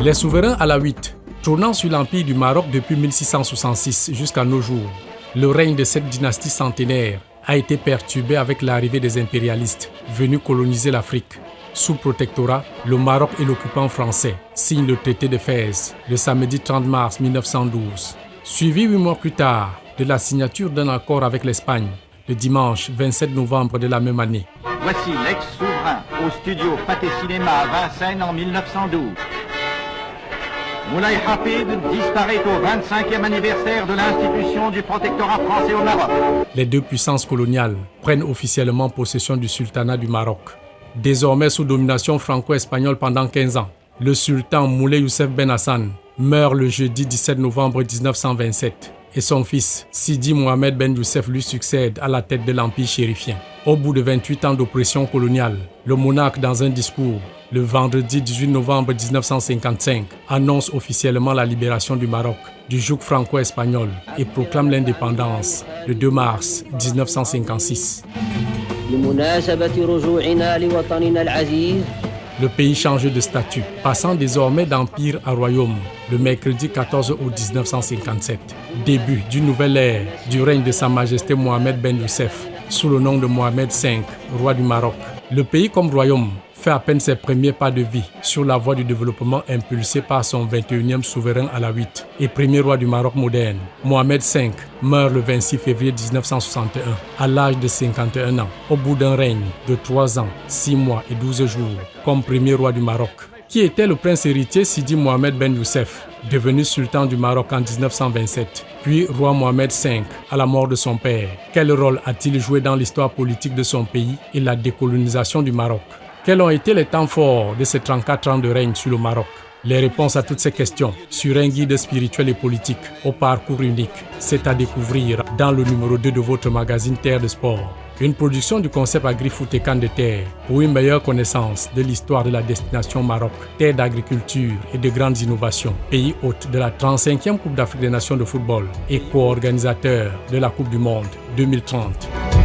Les souverains alaouites, tournant sur l'empire du Maroc depuis 1666 jusqu'à nos jours, le règne de cette dynastie centenaire a été perturbé avec l'arrivée des impérialistes venus coloniser l'Afrique. Sous protectorat, le Maroc et l'occupant français signent le traité de Fès le samedi 30 mars 1912, suivi 8 mois plus tard de la signature d'un accord avec l'Espagne, le dimanche 27 novembre de la même année. Voici l'ex-souverain au studio Pathé Cinéma à Vincennes en 1912. Moulay Hafid disparaît au 25e anniversaire de l'institution du protectorat français au Maroc. Les deux puissances coloniales prennent officiellement possession du sultanat du Maroc. Désormais sous domination franco-espagnole pendant 15 ans, le sultan Moulay Youssef Ben Hassan meurt le jeudi 17 novembre 1927 et son fils Sidi Mohamed Ben Youssef lui succède à la tête de l'empire chérifien. Au bout de 28 ans d'oppression coloniale, le monarque dans un discours le vendredi 18 novembre 1955 annonce officiellement la libération du Maroc du joug franco-espagnol et proclame l'indépendance le 2 mars 1956. Le pays change de statut, passant désormais d'empire à royaume le mercredi 14 août 1957. Début d'une nouvelle ère du règne de Sa Majesté Mohamed Ben Youssef, sous le nom de Mohamed V, roi du Maroc. Le pays comme royaume fait à peine ses premiers pas de vie sur la voie du développement impulsé par son 21e souverain alaouite et premier roi du Maroc moderne. Mohamed V meurt le 26 février 1961 à l'âge de 51 ans, au bout d'un règne de 3 ans, 6 mois et 12 jours comme premier roi du Maroc. Qui était le prince héritier Sidi Mohamed Ben Youssef, devenu sultan du Maroc en 1927, puis roi Mohamed V à la mort de son père. Quel rôle a-t-il joué dans l'histoire politique de son pays et la décolonisation du Maroc? Quels ont été les temps forts de ces 34 ans de règne sur le Maroc? Les réponses à toutes ces questions sur un guide spirituel et politique au parcours unique, c'est à découvrir dans le numéro 2 de votre magazine Terre de Sport. Une production du concept Agri-Foot et Cannes de Terre pour une meilleure connaissance de l'histoire de la destination Maroc, terre d'agriculture et de grandes innovations, pays hôte de la 35e Coupe d'Afrique des Nations de football et co-organisateur de la Coupe du Monde 2030.